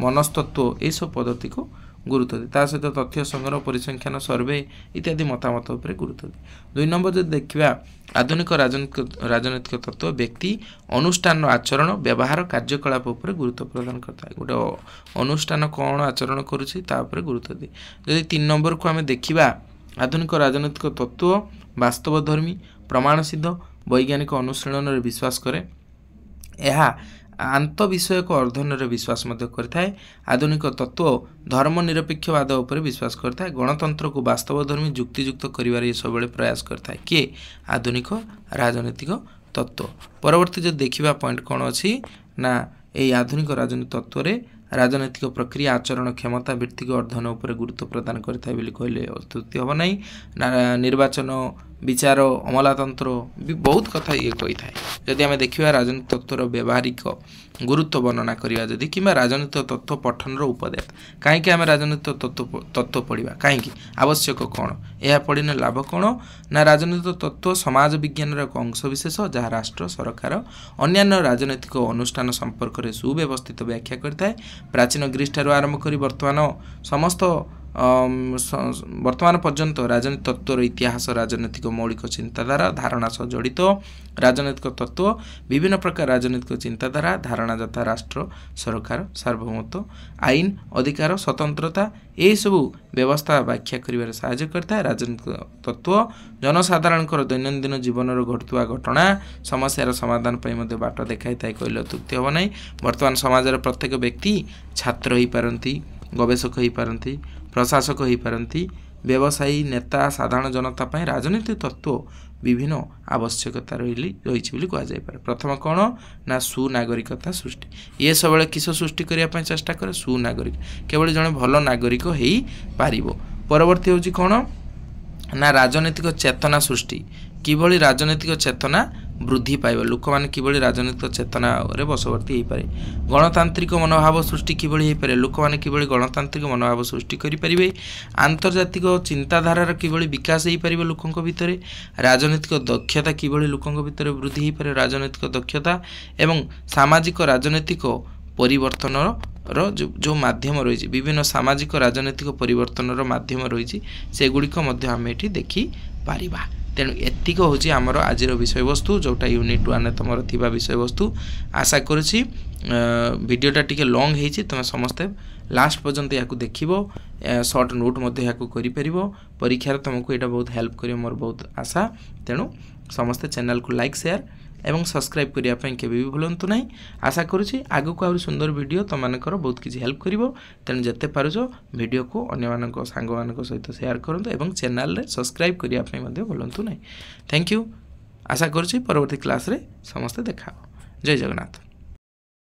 ମନସ୍ତତ୍ତ୍ୱ ଏସବୁ ପଦ୍ଧତିକୁ ଗୁରୁତ୍ୱ ଦିଏ। ତା ସହିତ ତଥ୍ୟ ସଂଗ୍ରହ, ପରିସଂଖ୍ୟାନ, ସର୍ଭେ ଇତ୍ୟାଦି ମତାମତ ଉପରେ ଗୁରୁତ୍ୱ ଦିଏ। 2 ନମ୍ବର ଯଦି ଦେଖିବା, ଆଧୁନିକ ରାଜନୈତିକ ତତ୍ତ୍ୱ ବ୍ୟକ୍ତି, ଅନୁଷ୍ଠାନର ଆଚରଣ, ବ୍ୟବହାର, କାର୍ଯ୍ୟକଳାପ ଉପରେ ଗୁରୁତ୍ୱ ପ୍ରଦାନ କରିଥାଏ। ଗୋଟେ ଅନୁଷ୍ଠାନ କ'ଣ ଆଚରଣ କରୁଛି ତା ଉପରେ ଗୁରୁତ୍ୱ ଦିଏ। ଯଦି 3 ନମ୍ବରକୁ ଆମେ ଦେଖିବା, ଆଧୁନିକ ରାଜନୈତିକ ତତ୍ତ୍ୱ ବାସ୍ତବଧର୍ମୀ, ପ୍ରମାଣସିଦ୍ଧ, ବୈଜ୍ଞାନିକ ଅନୁଶୀଳନରେ ବିଶ୍ୱାସ କରେ। ଏହା ଆନ୍ତଃବିଷୟକ ଅଧ୍ୟୟନରେ ବିଶ୍ୱାସ ମଧ୍ୟ କରିଥାଏ। ଆଧୁନିକ ତତ୍ତ୍ୱ ଧର୍ମ ନିରପେକ୍ଷବାଦ ଉପରେ ବିଶ୍ୱାସ କରିଥାଏ। ଗଣତନ୍ତ୍ରକୁ ବାସ୍ତବଧର୍ମୀ ଯୁକ୍ତିଯୁକ୍ତ କରିବାରେ ସବୁବେଳେ ପ୍ରୟାସ କରିଥାଏ। କିଏ? ଆଧୁନିକ ରାଜନୈତିକ ତତ୍ତ୍ୱ। ପରବର୍ତ୍ତୀ ଯଦି ଦେଖିବା ପଏଣ୍ଟ କ'ଣ ଅଛି ନା ଏହି ଆଧୁନିକ ରାଜନୈତିକ ତତ୍ତ୍ୱରେ ରାଜନୈତିକ ପ୍ରକ୍ରିୟା, ଆଚରଣ, କ୍ଷମତା ଭିତ୍ତିକ ଅଧ୍ୟୟନ ଉପରେ ଗୁରୁତ୍ୱ ପ୍ରଦାନ କରିଥାଏ ବୋଲି କହିଲେ ଅତ୍ୟୁକ୍ତି ହେବ ନାହିଁ। ନିର୍ବାଚନ, ବିଚାର, ଅମଲାତନ୍ତ୍ର ବି ବହୁତ କଥା ଇଏ କହିଥାଏ। ଯଦି ଆମେ ଦେଖିବା ରାଜନୈତିକ ତତ୍ତ୍ୱର ବ୍ୟବହାରିକ ଗୁରୁତ୍ୱ ବର୍ଣ୍ଣନା କରିବା ଯଦି, କିମ୍ବା ରାଜନୈତିକ ତତ୍ତ୍ୱ ପଠନର ଉପଦେଶ, କାହିଁକି ଆମେ ରାଜନୈତିକ ତତ୍ତ୍ୱ ପଢ଼ିବା, କାହିଁକି ଆବଶ୍ୟକ କ'ଣ, ଏହା ପଢ଼ିଲେ ଲାଭ କ'ଣ ନା ରାଜନୈତିକ ତତ୍ତ୍ୱ ସମାଜ ବିଜ୍ଞାନର ଏକ ଅଂଶବିଶେଷ ଯାହା ରାଷ୍ଟ୍ର, ସରକାର, ଅନ୍ୟାନ୍ୟ ରାଜନୈତିକ ଅନୁଷ୍ଠାନ ସମ୍ପର୍କରେ ସୁବ୍ୟବସ୍ଥିତ ବ୍ୟାଖ୍ୟା କରିଥାଏ। ପ୍ରାଚୀନ ଗ୍ରୀସ୍ ଠାରୁ ଆରମ୍ଭ କରି ବର୍ତ୍ତମାନ ପର୍ଯ୍ୟନ୍ତ ରାଜନୈତିକ ତତ୍ତ୍ୱର ଇତିହାସ ରାଜନୈତିକ ମୌଳିକ ଚିନ୍ତାଧାରା ଧାରଣା ସହ ଜଡ଼ିତ। ରାଜନୈତିକ ତତ୍ତ୍ୱ ବିଭିନ୍ନ ପ୍ରକାର ରାଜନୈତିକ ଚିନ୍ତାଧାରା ଧାରଣା ଯଥା ରାଷ୍ଟ୍ର, ସରକାର, ସାର୍ବଭୌମତ୍ୱ, ଆଇନ, ଅଧିକାର, ସ୍ୱତନ୍ତ୍ରତା ଏହିସବୁ ବ୍ୟବସ୍ଥା ବ୍ୟାଖ୍ୟା କରିବାରେ ସାହାଯ୍ୟ କରିଥାଏ। ରାଜନୈତିକ ତତ୍ତ୍ୱ ଜନସାଧାରଣଙ୍କର ଦୈନନ୍ଦିନ ଜୀବନରେ ଘଟୁଥିବା ଘଟଣା ସମସ୍ୟାର ସମାଧାନ ପାଇଁ ମଧ୍ୟ ବାଟ ଦେଖାଇଥାଏ କହିଲେ ଅତ୍ୟୁକ୍ତି ହେବ ନାହିଁ। ବର୍ତ୍ତମାନ ସମାଜର ପ୍ରତ୍ୟେକ ବ୍ୟକ୍ତି ଛାତ୍ର ହୋଇପାରନ୍ତି, ଗବେଷକ ହୋଇପାରନ୍ତି, ପ୍ରଶାସକ ହୋଇପାରନ୍ତି, ବ୍ୟବସାୟୀ, ନେତା, ସାଧାରଣ ଜନତା ପାଇଁ ରାଜନୈତିକ ତତ୍ତ୍ୱ ବିଭିନ୍ନ ଆବଶ୍ୟକତା ରହିଛି ବୋଲି କୁହାଯାଇପାରେ। ପ୍ରଥମ କ'ଣ ନା ସୁନାଗରିକତା ସୃଷ୍ଟି। ଇଏ ସବୁବେଳେ କିସ ସୃଷ୍ଟି କରିବା ପାଇଁ ଚେଷ୍ଟା କରେ? ସୁନାଗରିକ, କେବଳ ଜଣେ ଭଲ ନାଗରିକ ହେଇପାରିବ। ପରବର୍ତ୍ତୀ ହେଉଛି କ'ଣ ନା ରାଜନୈତିକ ଚେତନା ସୃଷ୍ଟି। କିଭଳି ରାଜନୈତିକ ଚେତନା ବୃଦ୍ଧି ପାଇବ, ଲୋକମାନେ କିଭଳି ରାଜନୈତିକ ଚେତନାରେ ବଶବର୍ତ୍ତୀ ହୋଇପାରେ। ଗଣତାନ୍ତ୍ରିକ ମନୋଭାବ ସୃଷ୍ଟି କିଭଳି ହୋଇପାରେ, ଲୋକମାନେ କିଭଳି ଗଣତାନ୍ତ୍ରିକ ମନୋଭାବ ସୃଷ୍ଟି କରିପାରିବେ। ଆନ୍ତର୍ଜାତିକ ଚିନ୍ତାଧାରାର କିଭଳି ବିକାଶ ହୋଇପାରିବ ଲୋକଙ୍କ ଭିତରେ। ରାଜନୈତିକ ଦକ୍ଷତା କିଭଳି ଲୋକଙ୍କ ଭିତରେ ବୃଦ୍ଧି ହୋଇପାରେ, ରାଜନୈତିକ ଦକ୍ଷତା ଏବଂ ସାମାଜିକ ରାଜନୈତିକ ପରିବର୍ତ୍ତନର ଯେଉଁ ମାଧ୍ୟମ ରହିଛି, ବିଭିନ୍ନ ସାମାଜିକ ରାଜନୈତିକ ପରିବର୍ତ୍ତନର ମାଧ୍ୟମ ରହିଛି, ସେଗୁଡ଼ିକ ମଧ୍ୟ ଆମେ ଏଠି ଦେଖିପାରିବା। तेणु एतिक होची आमर आज विषय वस्तु जोटा यूनिट 1 तुम थिबा विषय वस्तु आशा करुछि वीडियोटा टिके लॉन्ग हेछि तुम समस्ते लास्ट पर्यंत याकू देखिबो शॉर्ट नोट मध्ये याकू करि परिबो परीक्षा तुमको एटा बहुत हेल्प करियो मोर बहुत आशा तेणु समस्ते चैनल को लाइक शेयर एवं सब्सक्राइब करिया पई केबे भी भूलंतु नहीं आशा करुछि आगु को आउर सुंदर वीडियो तुम मानकर बहुत किछि हेल्प करिवो तेणु जते पारुछो वीडियो को अन्य मानक सांग मानक सहित शेयर करंतु एवं चैनल रे सब्सक्राइब करिया पई मध्ये भूलंतु नहीं थैंक यू आशा करुछि परवर्ती क्लास रे समस्त देखा जय जगन्नाथ।